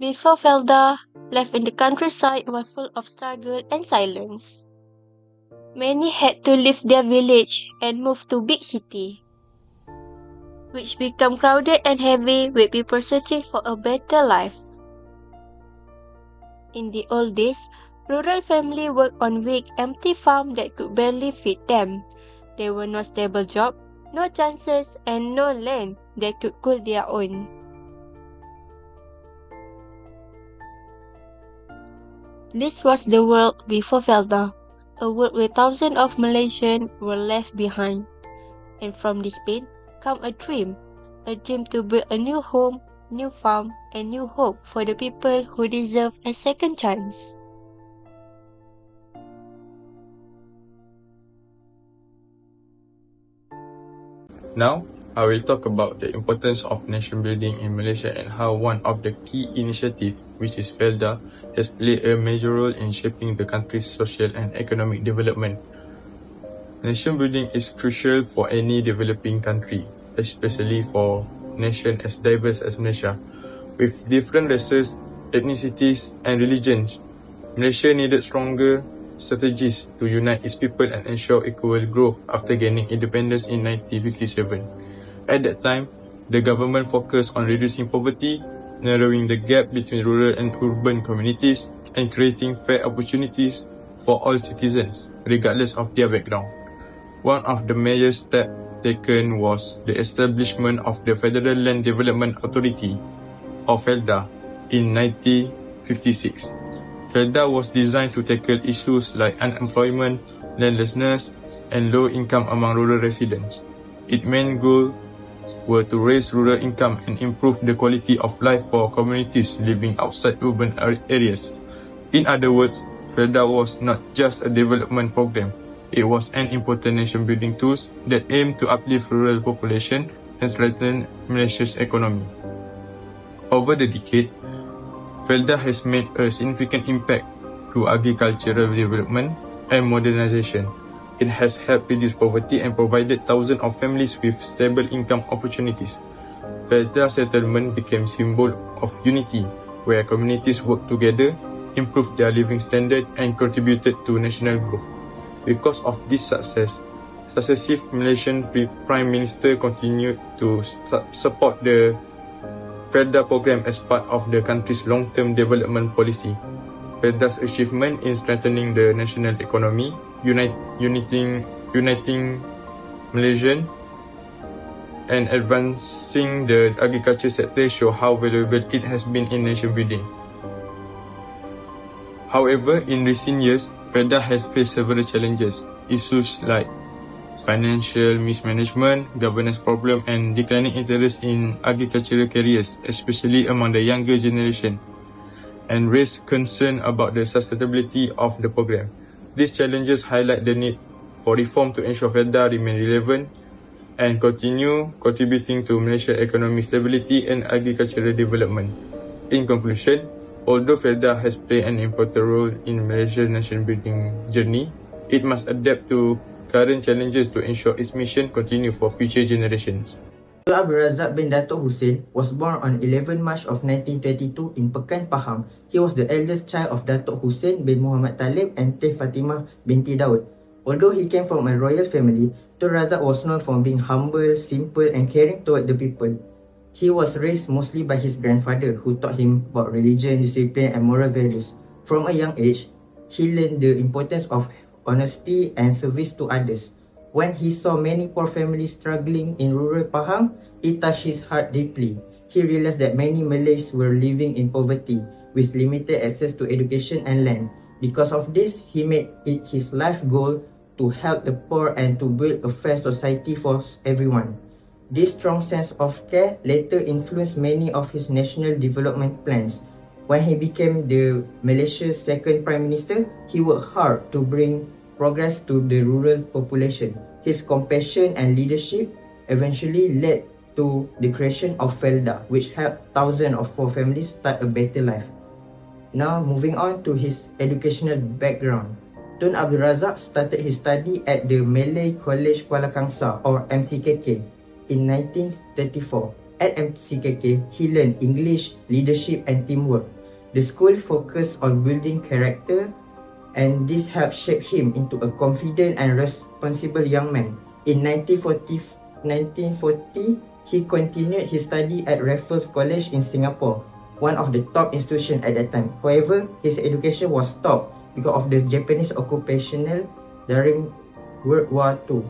before Felda, life in the countryside was full of struggle and silence. Many had to leave their village and move to big city, which became crowded and heavy with people searching for a better life. In the old days, rural families worked on weak, empty farms that could barely feed them. There were no stable jobs, no chances, and no land that could cool their own. This was the world before Felda, a world where thousands of Malaysians were left behind. And from this pain came a dream to build a new home, new farm, and new hope for the people who deserve a second chance. Now, I will talk about the importance of nation building in Malaysia and how one of the key initiatives, which is Felda, has played a major role in shaping the country's social and economic development. Nation building is crucial for any developing country, especially for a nation as diverse as Malaysia. With different races, ethnicities, and religions, Malaysia needed stronger strategies to unite its people and ensure equal growth after gaining independence in 1957. At that time, the government focused on reducing poverty, narrowing the gap between rural and urban communities, and creating fair opportunities for all citizens, regardless of their background. One of the major steps taken was the establishment of the Federal Land Development Authority, or Felda, in 1956. Felda was designed to tackle issues like unemployment, landlessness, and low income among rural residents. Its main goals were to raise rural income and improve the quality of life for communities living outside urban areas. In other words, Felda was not just a development program, it was an important nation-building tool that aimed to uplift rural population and strengthen Malaysia's economy. Over the decade, Felda has made a significant impact through agricultural development and modernization. It has helped reduce poverty and provided thousands of families with stable income opportunities. Felda settlement became a symbol of unity, where communities worked together, improved their living standard, and contributed to national growth. Because of this success, successive Malaysian Prime Minister continued to support the Felda program as part of the country's long-term development policy. Felda's achievement in strengthening the national economy, uniting Malaysian, and advancing the agriculture sector show how valuable it has been in nation building. However, in recent years, Felda has faced several challenges. Issues like financial mismanagement, governance problems, and declining interest in agricultural careers, especially among the younger generation, and raised concern about the sustainability of the program. These challenges highlight the need for reform to ensure Felda remain relevant and continue contributing to Malaysia's economic stability and agricultural development. In conclusion, although Felda has played an important role in Malaysia's nation-building journey, it must adapt to current challenges to ensure its mission continue for future generations. Abdul Razak bin Datuk Hussein was born on 11 March of 1922 in Pekan, Pahang. He was the eldest child of Datuk Hussein bin Muhammad Talib and Teh Fatimah binti Daud. Although he came from a royal family, Tun Razak was known for being humble, simple, and caring toward the people. He was raised mostly by his grandfather, who taught him about religion, discipline, and moral values. From a young age, he learned the importance of honesty and service to others. When he saw many poor families struggling in rural Pahang, it touched his heart deeply. He realized that many Malays were living in poverty with limited access to education and land. Because of this, he made it his life goal to help the poor and to build a fair society for everyone. This strong sense of care later influenced many of his national development plans. When he became the Malaysia's second Prime Minister, he worked hard to bring progress to the rural population. His compassion and leadership eventually led to the creation of Felda, which helped thousands of poor families start a better life. Now, moving on to his educational background. Tun Abdul Razak started his study at the Malay College Kuala Kangsar, or MCKK, in 1934. At MCKK, he learned English, leadership, and teamwork. The school focused on building character, and this helped shape him into a confident and responsible young man. In 1940, he continued his study at Raffles College in Singapore, one of the top institutions at that time. However, his education was stopped because of the Japanese occupation during World War II.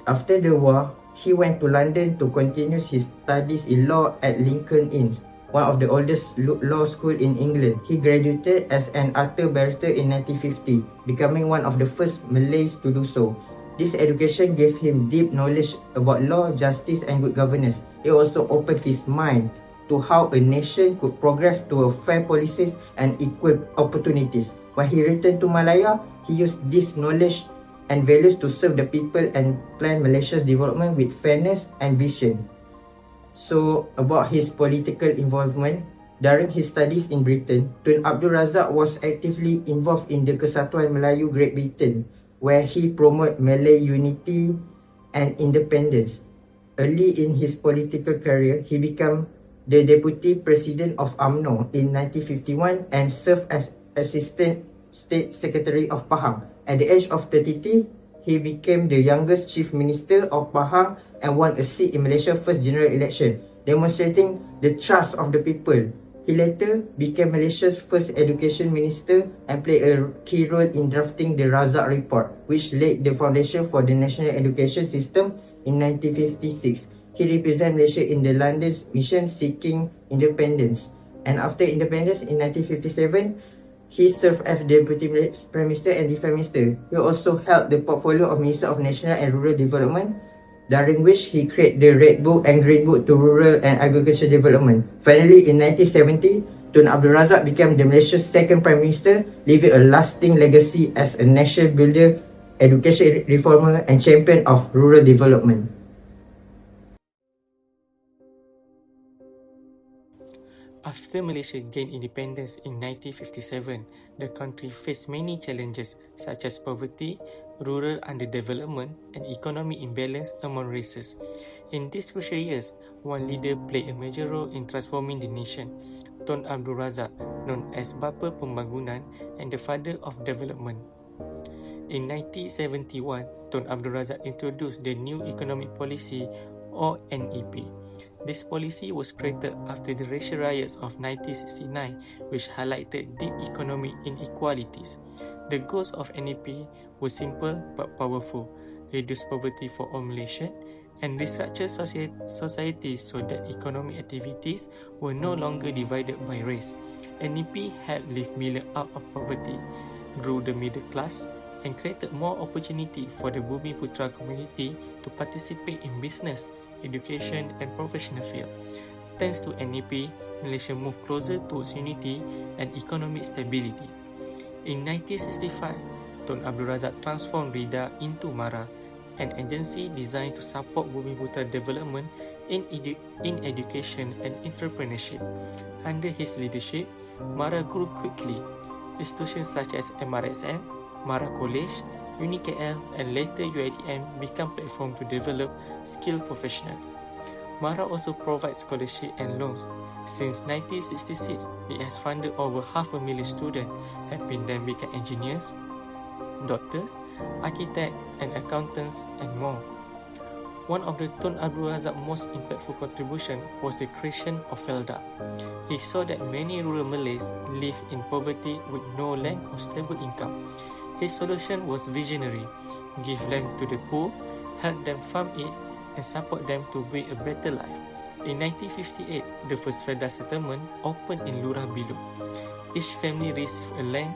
After the war, he went to London to continue his studies in law at Lincoln Inns, one of the oldest law school in England. He graduated as an Arthur barrister in 1950, becoming one of the first Malays to do so. This education gave him deep knowledge about law, justice, and good governance. It also opened his mind to how a nation could progress to a fair policies and equal opportunities. When he returned to Malaya, he used this knowledge and values to serve the people and plan Malaysia's development with fairness and vision. So, about his political involvement, during his studies in Britain, Tun Abdul Razak was actively involved in the Kesatuan Melayu Great Britain, where he promoted Malay unity and independence. Early in his political career, he became the Deputy President of UMNO in 1951 and served as Assistant State Secretary of Pahang. At the age of 33, he became the youngest Chief Minister of Pahang and won a seat in Malaysia's first general election, demonstrating the trust of the people. He later became Malaysia's first education minister and played a key role in drafting the Razak report, which laid the foundation for the national education system in 1956. He represented Malaysia in the London mission seeking independence. And after independence in 1957, he served as Deputy Prime Minister and Defence Minister. He also held the portfolio of Minister of National and Rural Development, during which he created the Red Book and Green Book to Rural and Agriculture Development. Finally, in 1970, Tun Abdul Razak became the Malaysia's second Prime Minister, leaving a lasting legacy as a nation builder, education reformer, and champion of rural development. After Malaysia gained independence in 1957, the country faced many challenges such as poverty, rural underdevelopment, and economic imbalance among races. In these crucial years, one leader played a major role in transforming the nation, Tun Abdul Razak, known as Bapa Pembangunan and the Father of Development. In 1971, Tun Abdul Razak introduced the New Economic Policy or NEP. This policy was created after the racial riots of 1969, which highlighted deep economic inequalities. The goals of NEP were simple but powerful: reduce poverty for all Malaysians and restructure society so that economic activities were no longer divided by race. NEP helped lift millions out of poverty, grew the middle class, and created more opportunity for the Bumi Putra community to participate in business, education, and professional field. Thanks to NEP, Malaysia moved closer towards unity and economic stability. In 1965, Tun Abdul Razak transformed RIDA into MARA, an agency designed to support Bumi Putra development in education and entrepreneurship. Under his leadership, MARA grew quickly. Institutions such as MRSM, MARA College, UniKL, and later UiTM become platform to develop skilled professionals. MARA also provides scholarship and loans. Since 1966, it has funded over 500,000 students, helping them become engineers, doctors, architects, and accountants, and more. One of the Tun Abdul Razak's most impactful contributions was the creation of Felda. He saw that many rural Malays live in poverty with no land or stable income. His solution was visionary: give land to the poor, help them farm it, and support them to build a better life. In 1958, the first Felda settlement opened in Lurah Bilu. Each family received a land,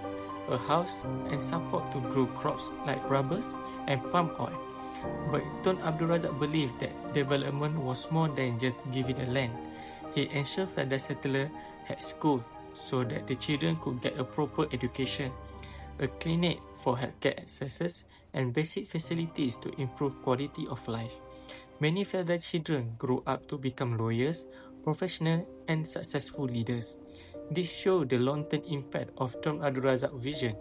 a house, and support to grow crops like rubbers and palm oil. But Tun Abdul Razak believed that development was more than just giving a land. He ensured that the settlers had schools so that the children could get a proper education, a clinic for healthcare accesses, and basic facilities to improve quality of life. Many Felda children grew up to become lawyers, professionals, and successful leaders. This showed the long-term impact of Tun Abdul Razak's vision.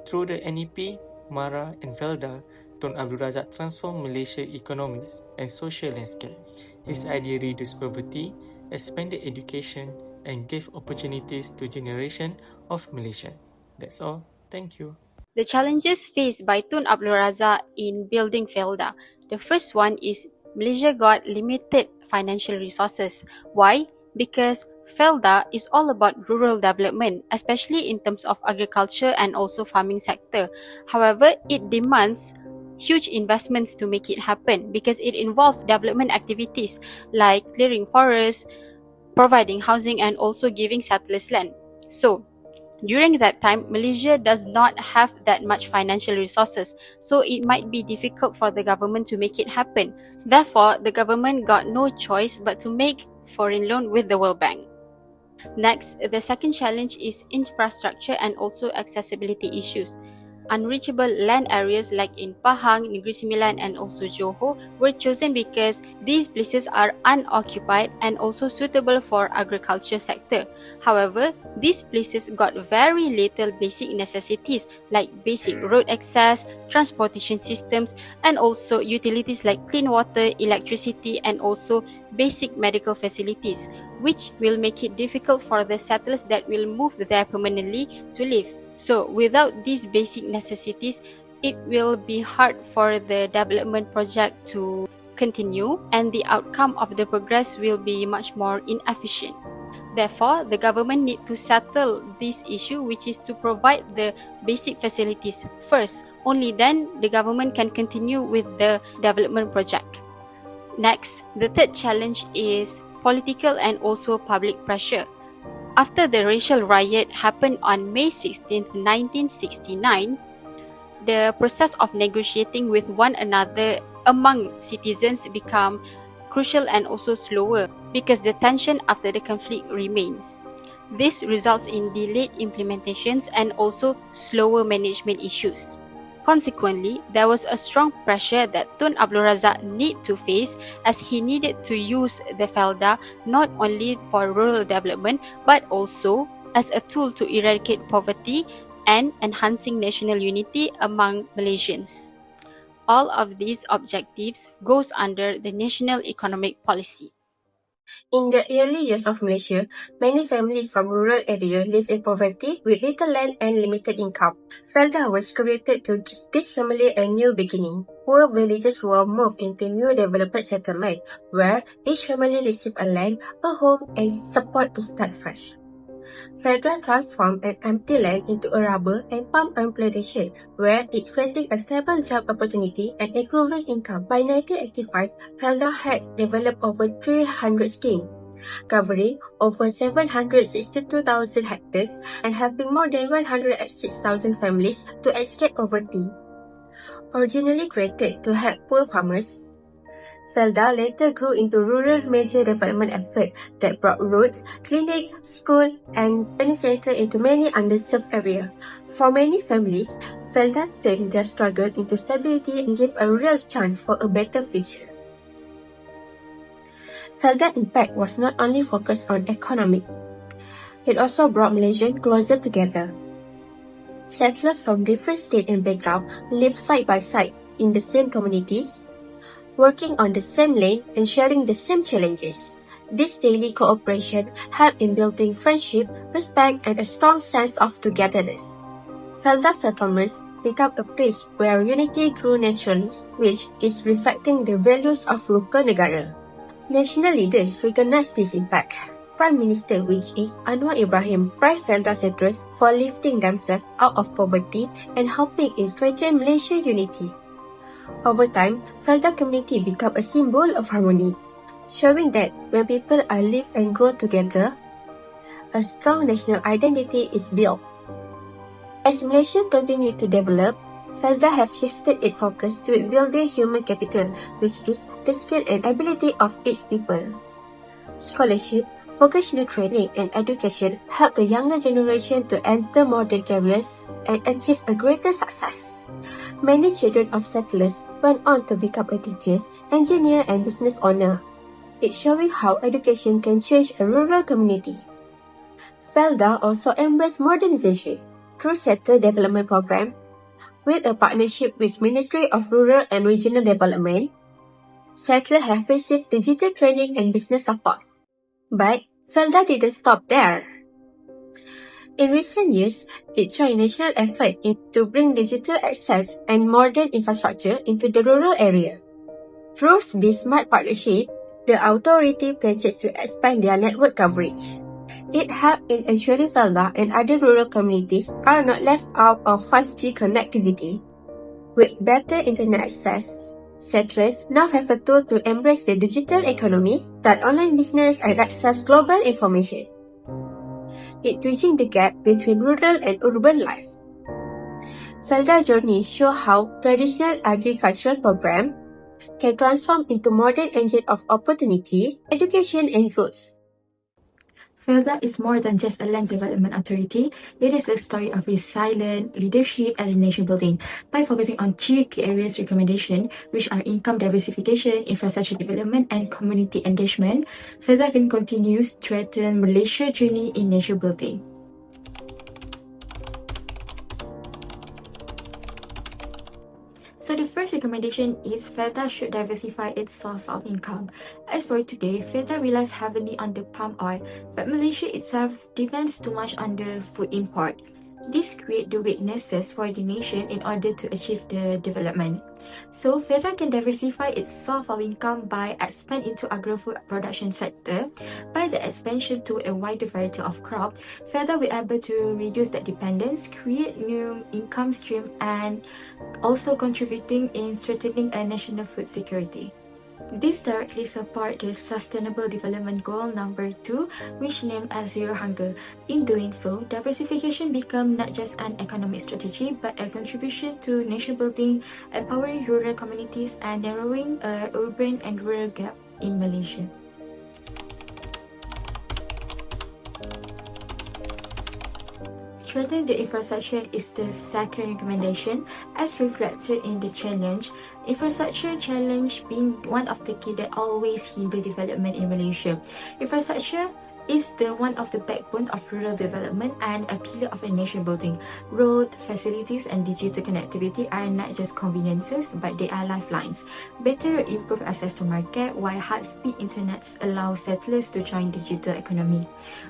Through the NEP, MARA, and Felda, Tun Abdul Razak transformed Malaysia's economics and social landscape. His idea reduced poverty, expanded education, and gave opportunities to generation of Malaysian. That's all. Thank you. The challenges faced by Tun Abdul Razak in building Felda. The first one is Malaysia got limited financial resources. Why? Because Felda is all about rural development, especially in terms of agriculture and also farming sector. However, it demands huge investments to make it happen because it involves development activities like clearing forests, providing housing and also giving settlers land. So, during that time, Malaysia does not have that much financial resources, so it might be difficult for the government to make it happen. Therefore, the government got no choice but to make foreign loan with the World Bank. Next, the second challenge is infrastructure and also accessibility issues. Unreachable land areas like in Pahang, Negeri Sembilan and also Johor were chosen because these places are unoccupied and also suitable for agriculture sector. However, these places got very little basic necessities like basic road access, transportation systems and also utilities like clean water, electricity and also basic medical facilities, which will make it difficult for the settlers that will move there permanently to live. So, without these basic necessities, it will be hard for the development project to continue and the outcome of the progress will be much more inefficient. Therefore, the government need to settle this issue, which is to provide the basic facilities first. Only then the government can continue with the development project. Next, the third challenge is political and also public pressure. After the racial riot happened on May 16, 1969, the process of negotiating with one another among citizens become crucial and also slower because the tension after the conflict remains. This results in delayed implementations and also slower management issues. Consequently, there was a strong pressure that Tun Abdul Razak need to face as he needed to use the Felda not only for rural development but also as a tool to eradicate poverty and enhancing national unity among Malaysians. All of these objectives goes under the national economic policy. In the early years of Malaysia, many families from rural areas live in poverty with little land and limited income. Felda was created to give this family a new beginning. Poor villagers were moved into new developed settlement where each family received a land, a home and support to start fresh. Felda transformed an empty land into a rubber and palm oil plantation, where it created a stable job opportunity and improving income. By 1985, Felda had developed over 300 schemes, covering over 762,000 hectares and helping more than 106,000 families to escape poverty. Originally created to help poor farmers, Felda later grew into rural major development effort that brought roads, clinic, school and training center into many underserved areas. For many families, Felda turned their struggle into stability and gave a real chance for a better future. Felda's impact was not only focused on economic, it also brought Malaysians closer together. Settlers from different states and backgrounds lived side by side in the same communities, working on the same land and sharing the same challenges. This daily cooperation helped in building friendship, respect, and a strong sense of togetherness. Felda settlements became a place where unity grew naturally, which is reflecting the values of Rukun Negara. National leaders recognized this impact. Prime Minister, which is Anwar Ibrahim, praised Felda settlers for lifting themselves out of poverty and helping in strengthening Malaysian unity. Over time, Felda community became a symbol of harmony, showing that when people are live and grow together, a strong national identity is built. As Malaysia continued to develop, Felda have shifted its focus to building human capital, which is the skill and ability of its people. Scholarship, vocational training and education help the younger generation to enter modern careers and achieve a greater success. Many children of settlers went on to become a teachers, engineer and business owner. It's showing how education can change a rural community. Felda also embraced modernization through Settler Development Program with a partnership with Ministry of Rural and Regional Development. Settlers have received digital training and business support. But Felda didn't stop there. In recent years, it joined national effort to bring digital access and modern infrastructure into the rural area. Through this smart partnership, the authority pledges to expand their network coverage. It helped in ensuring Felda and other rural communities are not left out of 5G connectivity. With better internet access, settlers now have a tool to embrace the digital economy, start online business, and access global information. It bridging the gap between rural and urban life. Felda journey show how traditional agricultural program can transform into modern engine of opportunity, education, and growth. Felda is more than just a land development authority. It is a story of resilience, leadership, and nation building. By focusing on 3 key areas recommendation, which are income diversification, infrastructure development, and community engagement, Felda can continue to strengthen Malaysia's journey in nation building. So the first recommendation is Felda should diversify its source of income. As for today, Felda relies heavily on the palm oil, but Malaysia itself depends too much on the food import. This creates the weaknesses for the nation in order to achieve the development. So Felda can diversify its source of income by expand into agro-food production sector. By the expansion to a wider variety of crops, Felda will be able to reduce that dependence, create new income stream, and also contributing in strengthening a national food security. This directly supports the Sustainable Development Goal number 2, which named as Zero Hunger. In doing so, diversification becomes not just an economic strategy, but a contribution to nation building, empowering rural communities, and narrowing urban and rural gap in Malaysia. Strengthening the infrastructure is the second recommendation, as reflected in the challenge. Infrastructure challenge being one of the key that always hinder development in Malaysia. Infrastructure is the one of the backbone of rural development and a pillar of a nation building. Road, facilities, and digital connectivity are not just conveniences, but they are lifelines. Better improve access to market, while high-speed internets allow settlers to join digital economy.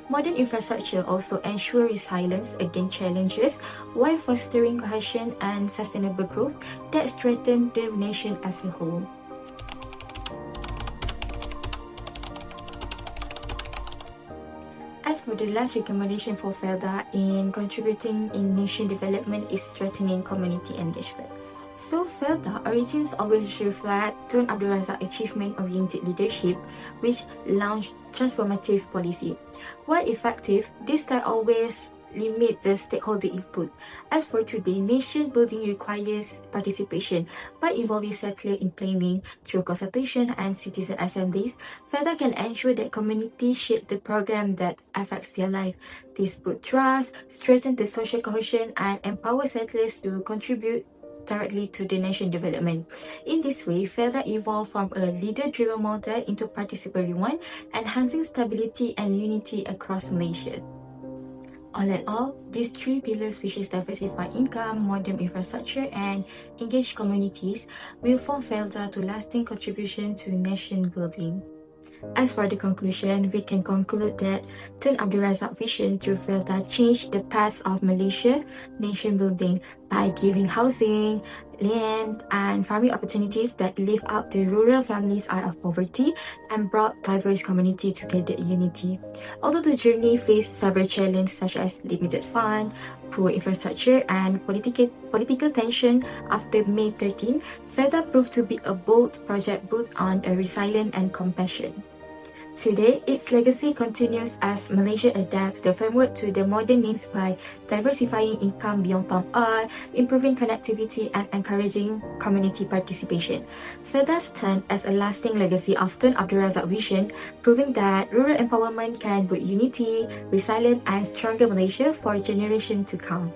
Modern infrastructure also ensure resilience against challenges, while fostering cohesion and sustainable growth that strengthen the nation as a whole. As for the last recommendation for Felda in contributing in nation development is strengthening community engagement. So Felda origins always reflect Tun Abdul Razak's achievement-oriented leadership, which launched transformative policy. While effective, this style always limit the stakeholder input. As for today, nation building requires participation. By involving settlers in planning through consultation and citizen assemblies, Felda can ensure that communities shape the program that affects their life. This builds trust, strengthens the social cohesion, and empowers settlers to contribute directly to the nation development. In this way, Felda evolved from a leader-driven model into participatory one, enhancing stability and unity across Malaysia. All in all, these 3 pillars, which is diversified income, modern infrastructure, and engaged communities, will form Felda to lasting contribution to nation building. As for the conclusion, we can conclude that Tun Abdul Razak's vision through Felda changed the path of Malaysia nation building by giving housing, land, and farming opportunities that lift out the rural families out of poverty and brought diverse community together in unity. Although the journey faced several challenges such as limited fund, poor infrastructure, and political tension after May 13, Felda proved to be a bold project built on a resilience and compassion. Today, its legacy continues as Malaysia adapts the framework to the modern needs by diversifying income beyond palm oil, improving connectivity, and encouraging community participation. Felda stands as a lasting legacy of Tun Abdul Razak's vision, proving that rural empowerment can build unity, resilience, and stronger Malaysia for generations to come.